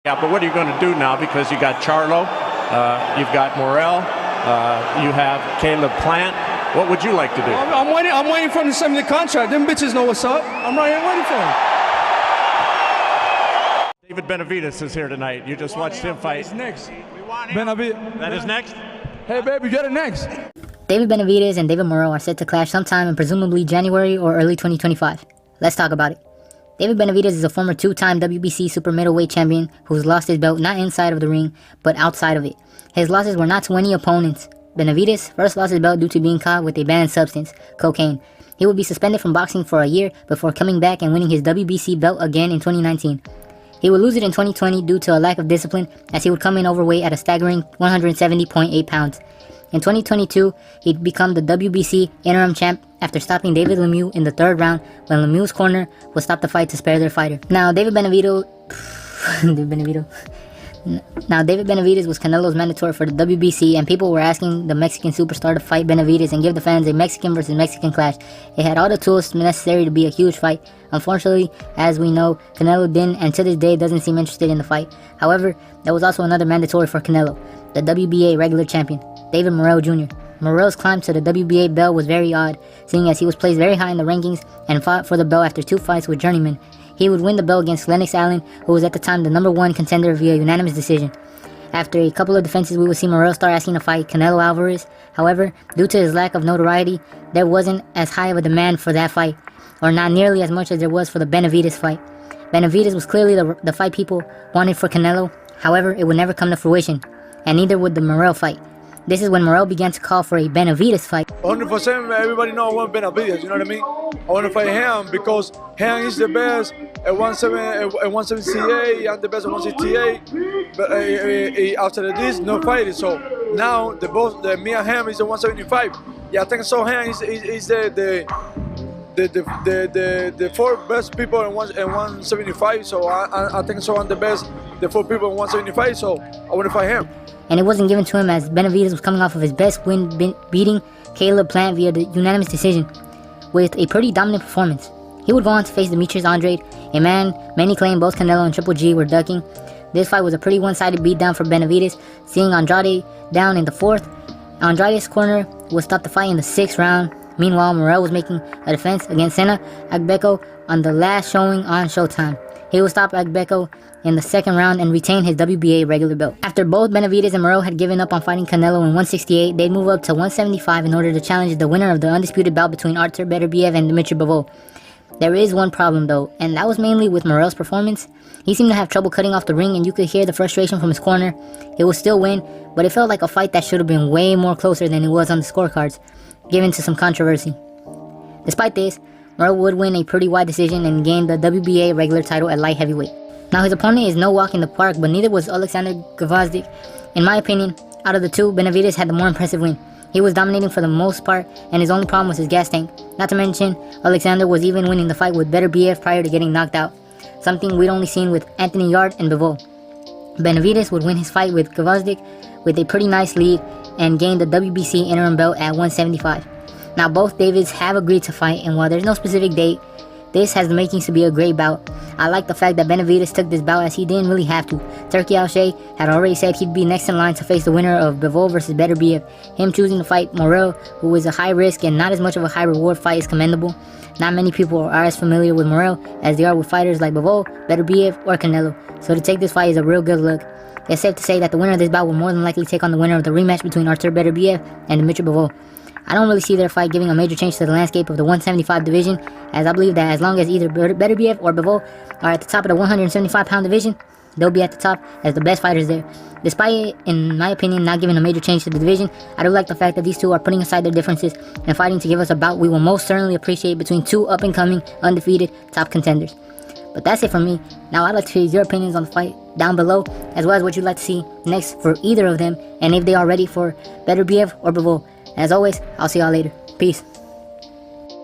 Yeah, but what are you going to do now? Because you got Charlo, you've got Morrell, you have Caleb Plant. What would you like to do? I'm waiting for him to send me the contract. Them bitches know what's up. I'm right here waiting for him. David Benavidez is here tonight. You just watched him fight. He's next. Benavidez. That is next? Hey, baby, get it next. David Benavidez and David Morrell are set to clash sometime in presumably January or early 2025. Let's talk about it. David Benavidez is a former two-time WBC super middleweight champion who's lost his belt not inside of the ring, but outside of it. His losses were not to any opponents. Benavidez first lost his belt due to being caught with a banned substance, cocaine. He would be suspended from boxing for a year before coming back and winning his WBC belt again in 2019. He would lose it in 2020 due to a lack of discipline, as he would come in overweight at a staggering 170.8 pounds. In 2022, he'd become the WBC interim champ after stopping David Lemieux in the third round when Lemieux's corner would stop the fight to spare their fighter. Now, David Benavidez was Canelo's mandatory for the WBC, and people were asking the Mexican superstar to fight Benavidez and give the fans a Mexican versus Mexican clash. It had all the tools necessary to be a huge fight. Unfortunately, as we know, Canelo didn't, and to this day doesn't seem interested in the fight. However, there was also another mandatory for Canelo, the WBA regular champion, David Morrell Jr. Morrell's climb to the WBA belt was very odd, seeing as he was placed very high in the rankings and fought for the belt after 2 fights with journeyman. He would win the belt against Lennox Allen, who was at the time the #1 contender via unanimous decision. After a couple of defenses, we would see Morrell start asking to fight Canelo Alvarez. However, due to his lack of notoriety, there wasn't as high of a demand for that fight, or not nearly as much as there was for the Benavidez fight. Benavidez was clearly the fight people wanted for Canelo. However, it would never come to fruition, and neither would the Morrell fight. This is when Morrell began to call for a Benavidez fight. 100%, everybody know I want Benavidez, you know what I mean? I want to fight him because him is the best at 178, I'm the best at 168. But after this, no fighting. So now me and him is the 175. Yeah, I think so. Him is the 4 best people in 175. So I think so. I'm the best, the 4 people in 175. So I want to fight him. And it wasn't given to him, as Benavidez was coming off of his best win, beating Caleb Plant via the unanimous decision with a pretty dominant performance. He would go on to face Dmitry, a man many claim both Canelo and Triple G were ducking. This fight was a pretty one-sided beatdown for Benavidez, seeing Andrade down in the 4th. Andrade's corner would stop the fight in the 6th round. Meanwhile, Morrell was making a defense against Senna Agbeko on the last showing on Showtime. He would stop Agbeko in the 2nd round and retain his WBA regular belt. After both Benavidez and Morrell had given up on fighting Canelo in 168, they'd move up to 175 in order to challenge the winner of the undisputed bout between Artur Beterbiev and Dmitry Bivol. There is one problem though, and that was mainly with Morrell's performance. He seemed to have trouble cutting off the ring, and you could hear the frustration from his corner. He would still win, but it felt like a fight that should have been way more closer than it was on the scorecards, given to some controversy. Despite this, Morrell would win a pretty wide decision and gain the WBA regular title at light heavyweight. Now, his opponent is no walk in the park, but neither was Alexander Gvozdyk. In my opinion, out of the two, Benavidez had the more impressive win. He was dominating for the most part, and his only problem was his gas tank. Not to mention, Alexander was even winning the fight with Beterbiev prior to getting knocked out, something we'd only seen with Anthony Yarde and Bivol. Benavidez would win his fight with Gvozdyk with a pretty nice lead and gain the WBC interim belt at 175. Now, both Davids have agreed to fight, and while there's no specific date, this has the makings to be a great bout. I like the fact that Benavidez took this bout, as he didn't really have to. Turki had already said he'd be next in line to face the winner of Bivol versus Beterbiev. Him choosing to fight Morrell, who is a high risk and not as much of a high reward fight, is commendable. Not many people are as familiar with Morrell as they are with fighters like Bivol, Beterbiev, or Canelo, so to take this fight is a real good look. It's safe to say that the winner of this bout will more than likely take on the winner of the rematch between Artur Beterbiev and Dmitry Bivol. I don't really see their fight giving a major change to the landscape of the 175 division, as I believe that as long as either Beterbiev or Bivol are at the top of the 175-pound division, they'll be at the top as the best fighters there. Despite it, in my opinion, not giving a major change to the division, I do like the fact that these two are putting aside their differences and fighting to give us a bout we will most certainly appreciate between two up-and-coming, undefeated top contenders. But that's it from me. Now I'd like to hear your opinions on the fight down below, as well as what you'd like to see next for either of them, and if they are ready for Beterbiev or Bivol. As always, I'll see y'all later. Peace.